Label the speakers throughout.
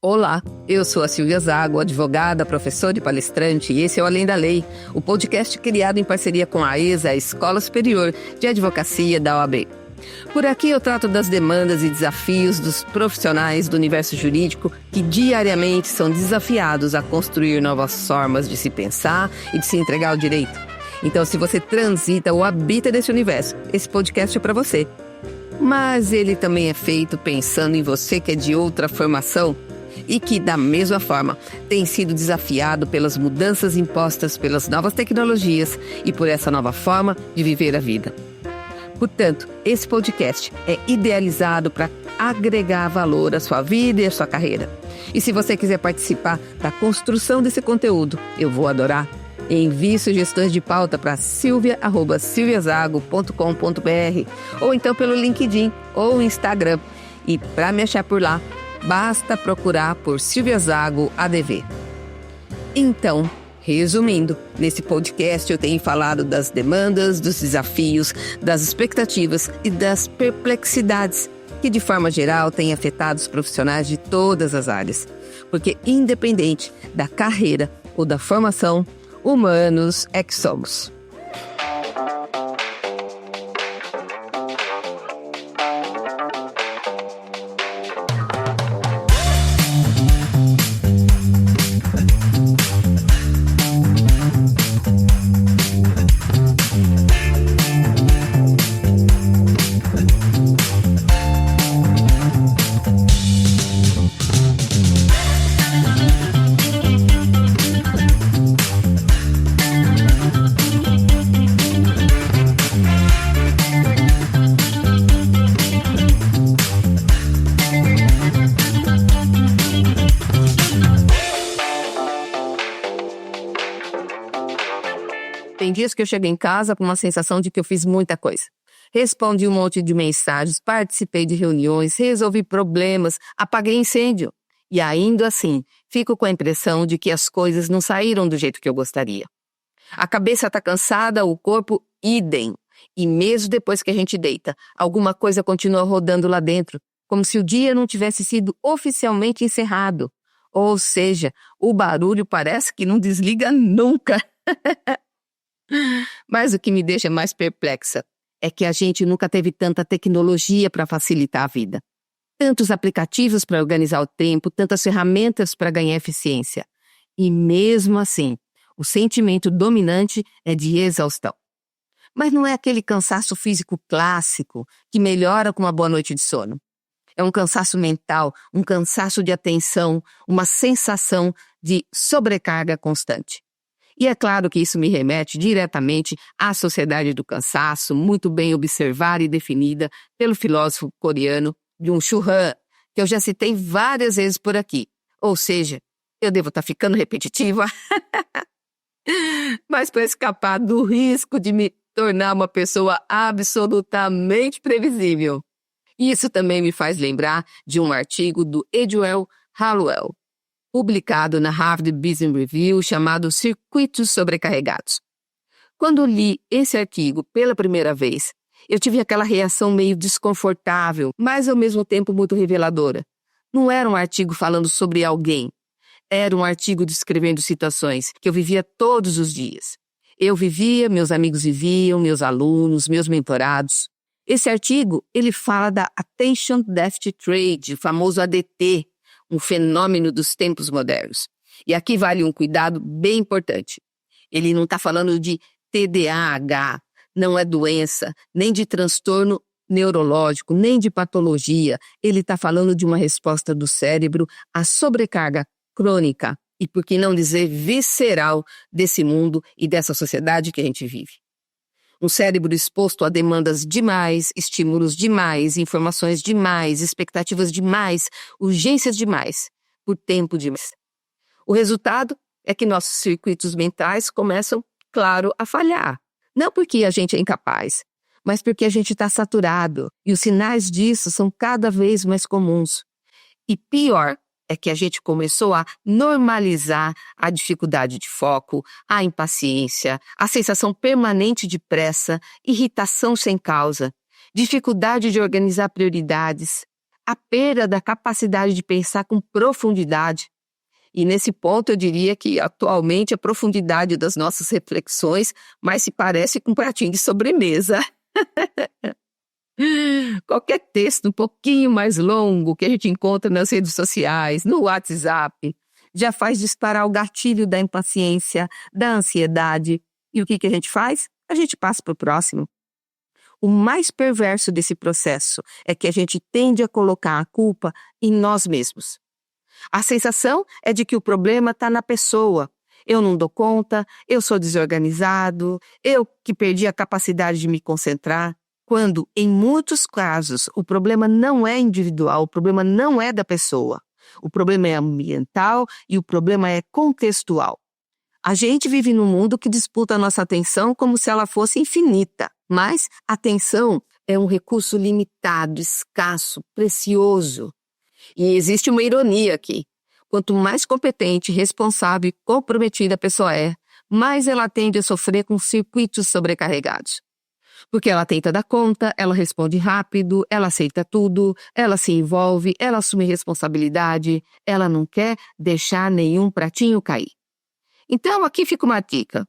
Speaker 1: Olá, eu sou a Silvia Zago, advogada, professora e palestrante, e esse é o Além da Lei, o podcast criado em parceria com a ESA, a Escola Superior de Advocacia da OAB. Por aqui eu trato das demandas e desafios dos profissionais do universo jurídico que diariamente são desafiados a construir novas formas de se pensar e de se entregar ao direito. Então, se você transita ou habita nesse universo, esse podcast é para você. Mas ele também é feito pensando em você que é de outra formação e que, da mesma forma, tem sido desafiado pelas mudanças impostas pelas novas tecnologias e por essa nova forma de viver a vida. Portanto, esse podcast é idealizado para agregar valor à sua vida e à sua carreira. E se você quiser participar da construção desse conteúdo, eu vou adorar. Envie sugestões de pauta para silvia@silviazago.com.br ou então pelo LinkedIn ou Instagram. E para me achar por lá, basta procurar por Silvia Zago ADV. Então, resumindo, nesse podcast eu tenho falado das demandas, dos desafios, das expectativas e das perplexidades que, de forma geral, têm afetado os profissionais de todas as áreas. Porque, independente da carreira ou da formação, humanos é que somos. Tem dias que eu chego em casa com uma sensação de que eu fiz muita coisa. Respondi um monte de mensagens, participei de reuniões, resolvi problemas, apaguei incêndio. E ainda assim, fico com a impressão de que as coisas não saíram do jeito que eu gostaria. A cabeça está cansada, o corpo idem. E mesmo depois que a gente deita, alguma coisa continua rodando lá dentro, como se o dia não tivesse sido oficialmente encerrado. Ou seja, o barulho parece que não desliga nunca. Mas o que me deixa mais perplexa é que a gente nunca teve tanta tecnologia para facilitar a vida. Tantos aplicativos para organizar o tempo, tantas ferramentas para ganhar eficiência. E mesmo assim, o sentimento dominante é de exaustão. Mas não é aquele cansaço físico clássico que melhora com uma boa noite de sono. É um cansaço mental, um cansaço de atenção, uma sensação de sobrecarga constante. E é claro que isso me remete diretamente à sociedade do cansaço, muito bem observada e definida pelo filósofo coreano Byung-Chul Han, que eu já citei várias vezes por aqui. Ou seja, eu devo estar ficando repetitiva, mas para escapar do risco de me tornar uma pessoa absolutamente previsível. Isso também me faz lembrar de um artigo do Edwell Hallowell, publicado na Harvard Business Review, chamado Circuitos Sobrecarregados. Quando li esse artigo pela primeira vez, eu tive aquela reação meio desconfortável, mas ao mesmo tempo muito reveladora. Não era um artigo falando sobre alguém, era um artigo descrevendo situações que eu vivia todos os dias. Eu vivia, meus amigos viviam, meus alunos, meus mentorados. Esse artigo, ele fala da Attention Deficit Trade, o famoso ADT, um fenômeno dos tempos modernos. E aqui vale um cuidado bem importante. Ele não está falando de TDAH, não é doença, nem de transtorno neurológico, nem de patologia. Ele está falando de uma resposta do cérebro à sobrecarga crônica e, por que não dizer, visceral desse mundo e dessa sociedade que a gente vive. Um cérebro exposto a demandas demais, estímulos demais, informações demais, expectativas demais, urgências demais, por tempo demais. O resultado é que nossos circuitos mentais começam, claro, a falhar. Não porque a gente é incapaz, mas porque a gente está saturado e os sinais disso são cada vez mais comuns. E pior, é que a gente começou a normalizar a dificuldade de foco, a impaciência, a sensação permanente de pressa, irritação sem causa, dificuldade de organizar prioridades, a perda da capacidade de pensar com profundidade. E nesse ponto eu diria que atualmente a profundidade das nossas reflexões mais se parece com um pratinho de sobremesa. Qualquer texto um pouquinho mais longo que a gente encontra nas redes sociais, no WhatsApp, já faz disparar o gatilho da impaciência, da ansiedade. E o que a gente faz? A gente passa para o próximo. O mais perverso desse processo é que a gente tende a colocar a culpa em nós mesmos. A sensação é de que o problema está na pessoa. Eu não dou conta, eu sou desorganizado, eu que perdi a capacidade de me concentrar. Quando, em muitos casos, o problema não é individual, o problema não é da pessoa. O problema é ambiental e o problema é contextual. A gente vive num mundo que disputa a nossa atenção como se ela fosse infinita. Mas a atenção é um recurso limitado, escasso, precioso. E existe uma ironia aqui. Quanto mais competente, responsável e comprometida a pessoa é, mais ela tende a sofrer com circuitos sobrecarregados. Porque ela tenta dar conta, ela responde rápido, ela aceita tudo, ela se envolve, ela assume responsabilidade, ela não quer deixar nenhum pratinho cair. Então aqui fica uma dica.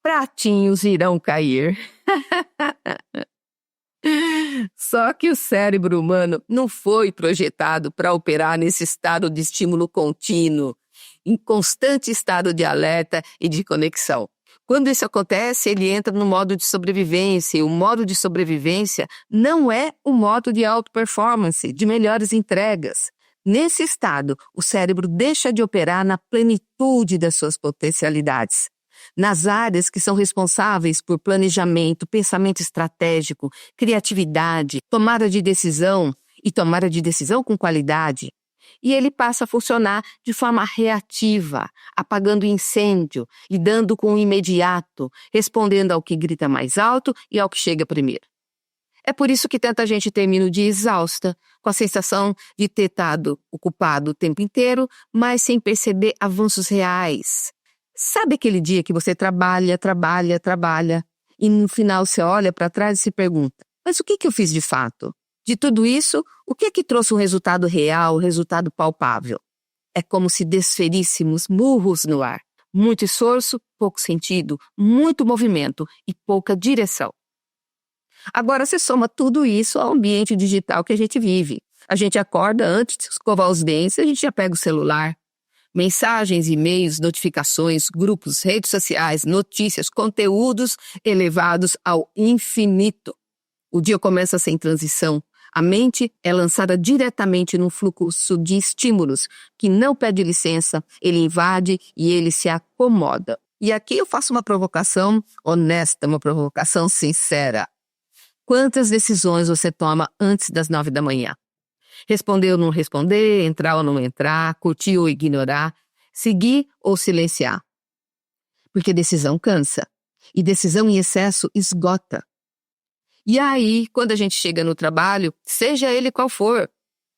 Speaker 1: Pratinhos irão cair. Só que o cérebro humano não foi projetado para operar nesse estado de estímulo contínuo, em constante estado de alerta e de conexão. Quando isso acontece, ele entra no modo de sobrevivência, e o modo de sobrevivência não é o modo de alta performance, de melhores entregas. Nesse estado, o cérebro deixa de operar na plenitude das suas potencialidades. Nas áreas que são responsáveis por planejamento, pensamento estratégico, criatividade, tomada de decisão e tomada de decisão com qualidade. E ele passa a funcionar de forma reativa, apagando incêndio, lidando com o imediato, respondendo ao que grita mais alto e ao que chega primeiro. É por isso que tanta gente termina o dia exausta, com a sensação de ter estado ocupado o tempo inteiro, mas sem perceber avanços reais. Sabe aquele dia que você trabalha, e no final você olha para trás e se pergunta, mas o que eu fiz de fato? De tudo isso, o que trouxe um resultado real, um resultado palpável? É como se desferíssemos murros no ar. Muito esforço, pouco sentido, muito movimento e pouca direção. Agora você soma tudo isso ao ambiente digital que a gente vive. A gente acorda antes de escovar os dentes, a gente já pega o celular. Mensagens, e-mails, notificações, grupos, redes sociais, notícias, conteúdos elevados ao infinito. O dia começa sem transição. A mente é lançada diretamente num fluxo de estímulos que não pede licença, ele invade e ele se acomoda. E aqui eu faço uma provocação honesta, uma provocação sincera. Quantas decisões você toma antes das 9 da manhã? Responder ou não responder, entrar ou não entrar, curtir ou ignorar, seguir ou silenciar. Porque decisão cansa. E decisão em excesso esgota. E aí, quando a gente chega no trabalho, seja ele qual for,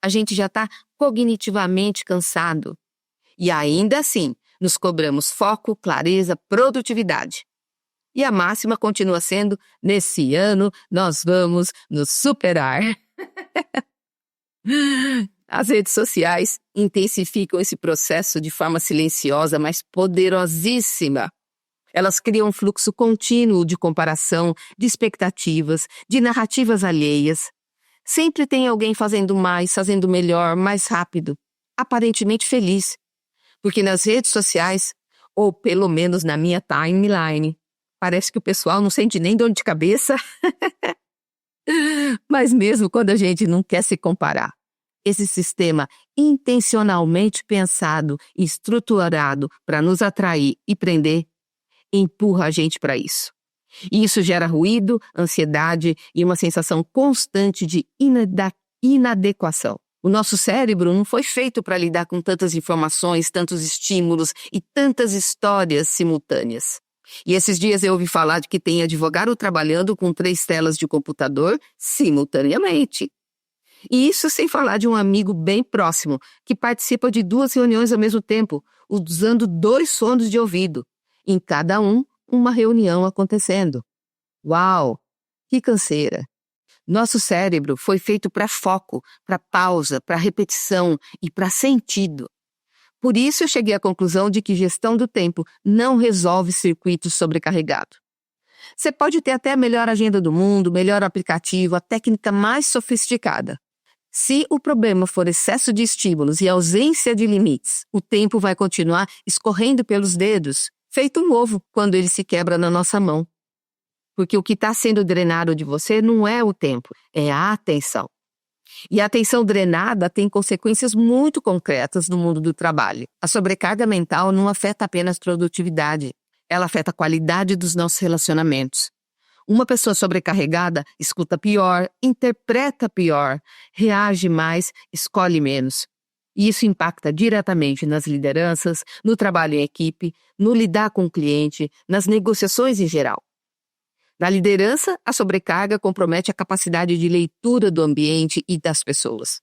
Speaker 1: a gente já está cognitivamente cansado. E ainda assim, nos cobramos foco, clareza, produtividade. E a máxima continua sendo, nesse ano, nós vamos nos superar. As redes sociais intensificam esse processo de forma silenciosa, mas poderosíssima. Elas criam um fluxo contínuo de comparação, de expectativas, de narrativas alheias. Sempre tem alguém fazendo mais, fazendo melhor, mais rápido, aparentemente feliz. Porque nas redes sociais, ou pelo menos na minha timeline, parece que o pessoal não sente nem dor de cabeça. Mas mesmo quando a gente não quer se comparar, esse sistema intencionalmente pensado e estruturado para nos atrair e prender, empurra a gente para isso. E isso gera ruído, ansiedade e uma sensação constante de inadequação. O nosso cérebro não foi feito para lidar com tantas informações, tantos estímulos e tantas histórias simultâneas. E esses dias eu ouvi falar de que tem advogado trabalhando com 3 telas de computador simultaneamente. E isso sem falar de um amigo bem próximo, que participa de 2 reuniões ao mesmo tempo, usando 2 fones de ouvido. Em cada uma reunião acontecendo. Uau, que canseira! Nosso cérebro foi feito para foco, para pausa, para repetição e para sentido. Por isso eu cheguei à conclusão de que gestão do tempo não resolve circuitos sobrecarregados. Você pode ter até a melhor agenda do mundo, o melhor aplicativo, a técnica mais sofisticada. Se o problema for excesso de estímulos e ausência de limites, o tempo vai continuar escorrendo pelos dedos, feito um ovo quando ele se quebra na nossa mão. Porque o que está sendo drenado de você não é o tempo, é a atenção. E a atenção drenada tem consequências muito concretas no mundo do trabalho. A sobrecarga mental não afeta apenas produtividade, ela afeta a qualidade dos nossos relacionamentos. Uma pessoa sobrecarregada escuta pior, interpreta pior, reage mais, escolhe menos. E isso impacta diretamente nas lideranças, no trabalho em equipe, no lidar com o cliente, nas negociações em geral. Na liderança, a sobrecarga compromete a capacidade de leitura do ambiente e das pessoas.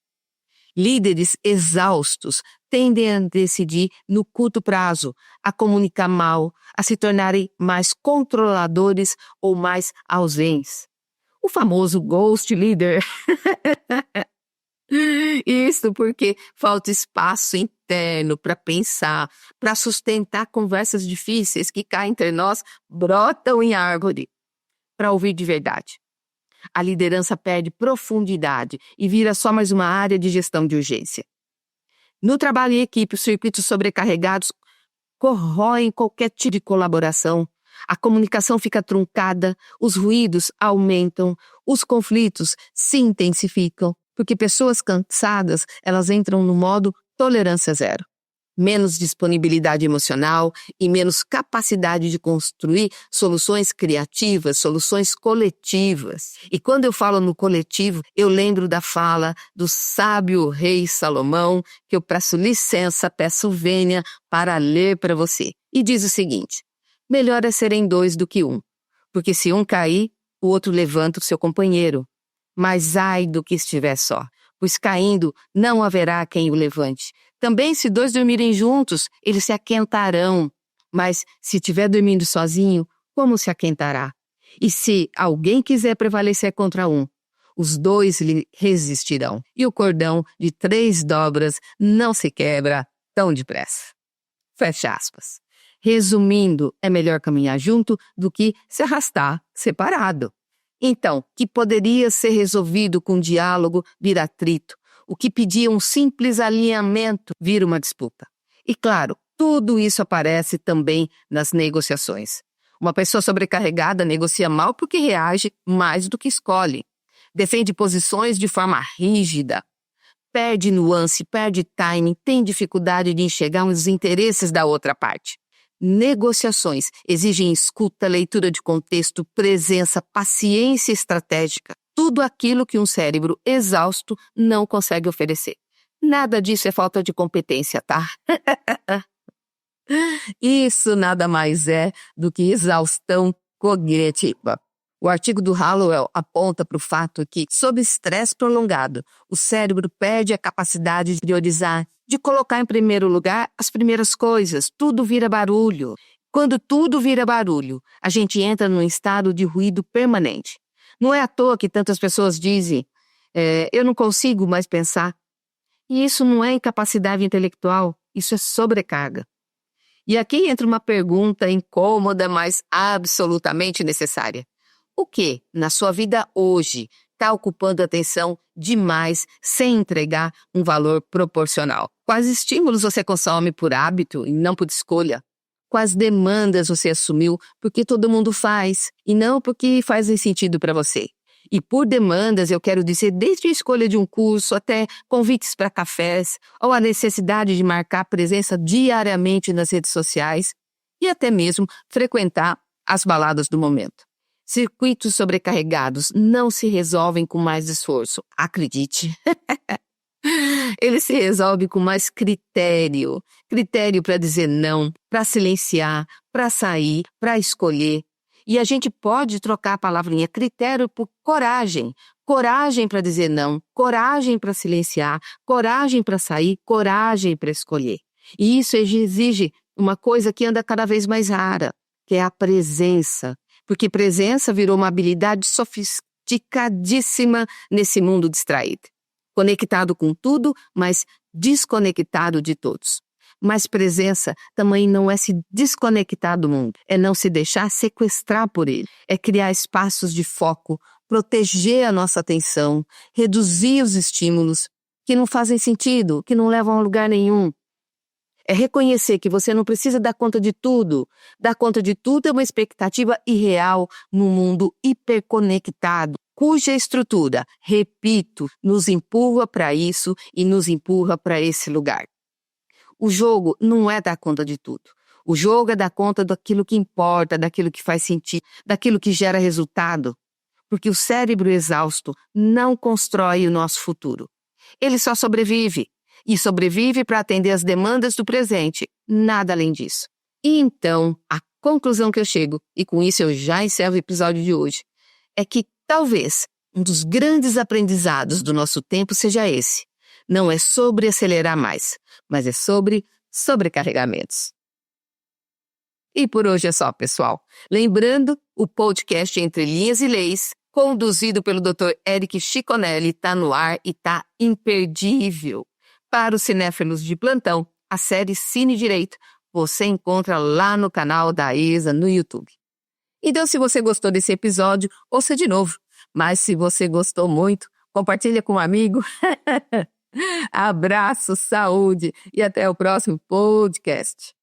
Speaker 1: Líderes exaustos tendem a decidir no curto prazo, a comunicar mal, a se tornarem mais controladores ou mais ausentes. O famoso ghost leader. Isso porque falta espaço interno para pensar, para sustentar conversas difíceis que cá entre nós brotam em árvore. Para ouvir de verdade. A liderança perde profundidade e vira só mais uma área de gestão de urgência. No trabalho em equipe, os circuitos sobrecarregados corroem qualquer tipo de colaboração. A comunicação fica truncada, os ruídos aumentam, os conflitos se intensificam, porque pessoas cansadas, elas entram no modo tolerância zero. Menos disponibilidade emocional e menos capacidade de construir soluções criativas, soluções coletivas. E quando eu falo no coletivo, eu lembro da fala do sábio rei Salomão, que eu peço licença, peço vênia para ler para você. E diz o seguinte: melhor é serem dois do que um, porque se um cair, o outro levanta o seu companheiro. Mas ai do que estiver só, pois caindo não haverá quem o levante. Também, se dois dormirem juntos, eles se aquentarão. Mas, se estiver dormindo sozinho, como se aquentará? E se alguém quiser prevalecer contra um, os dois lhe resistirão. E o cordão de 3 dobras não se quebra tão depressa. Fecha aspas. Resumindo, é melhor caminhar junto do que se arrastar separado. Então, que poderia ser resolvido com diálogo vira atrito. O que pedia um simples alinhamento vira uma disputa. E claro, tudo isso aparece também nas negociações. Uma pessoa sobrecarregada negocia mal porque reage mais do que escolhe. Defende posições de forma rígida. Perde nuance, perde timing, tem dificuldade de enxergar os interesses da outra parte. Negociações exigem escuta, leitura de contexto, presença, paciência estratégica. Tudo aquilo que um cérebro exausto não consegue oferecer. Nada disso é falta de competência, tá? Isso nada mais é do que exaustão cognitiva. O artigo do Hallowell aponta para o fato que, sob estresse prolongado, o cérebro perde a capacidade de priorizar, de colocar em primeiro lugar as primeiras coisas. Tudo vira barulho. Quando tudo vira barulho, a gente entra num estado de ruído permanente. Não é à toa que tantas pessoas dizem, eu não consigo mais pensar. E isso não é incapacidade intelectual, isso é sobrecarga. E aqui entra uma pergunta incômoda, mas absolutamente necessária. O que, na sua vida hoje, está ocupando atenção demais sem entregar um valor proporcional? Quais estímulos você consome por hábito e não por escolha? Quais demandas você assumiu porque todo mundo faz e não porque fazem sentido para você? E por demandas eu quero dizer desde a escolha de um curso até convites para cafés ou a necessidade de marcar presença diariamente nas redes sociais e até mesmo frequentar as baladas do momento. Circuitos sobrecarregados não se resolvem com mais esforço, acredite. Ele se resolve com mais critério. Critério para dizer não, para silenciar, para sair, para escolher. E a gente pode trocar a palavrinha critério por coragem. Coragem para dizer não, coragem para silenciar, coragem para sair, coragem para escolher. E isso exige uma coisa que anda cada vez mais rara, que é a presença. Porque presença virou uma habilidade sofisticada sofisticadíssima nesse mundo distraído. Conectado com tudo, mas desconectado de todos. Mas presença também não é se desconectar do mundo, é não se deixar sequestrar por ele, é criar espaços de foco, proteger a nossa atenção, reduzir os estímulos que não fazem sentido, que não levam a lugar nenhum. É reconhecer que você não precisa dar conta de tudo. Dar conta de tudo é uma expectativa irreal num mundo hiperconectado, cuja estrutura, repito, nos empurra para isso e nos empurra para esse lugar. O jogo não é dar conta de tudo. O jogo é dar conta daquilo que importa, daquilo que faz sentido, daquilo que gera resultado. Porque o cérebro exausto não constrói o nosso futuro. Ele só sobrevive. E sobrevive para atender as demandas do presente. Nada além disso. E então, a conclusão que eu chego, e com isso eu já encerro o episódio de hoje, é que talvez um dos grandes aprendizados do nosso tempo seja esse. Não é sobre acelerar mais, mas é sobre sobrecarregamentos. E por hoje é só, pessoal. Lembrando, o podcast Entre Linhas e Leis, conduzido pelo Dr. Eric Ciconelli, está no ar e está imperdível. Para os cinéfilos de plantão, a série Cine Direito você encontra lá no canal da ESA no YouTube. Então, se você gostou desse episódio, ouça de novo. Mas se você gostou muito, compartilha com um amigo. Abraço, saúde e até o próximo podcast.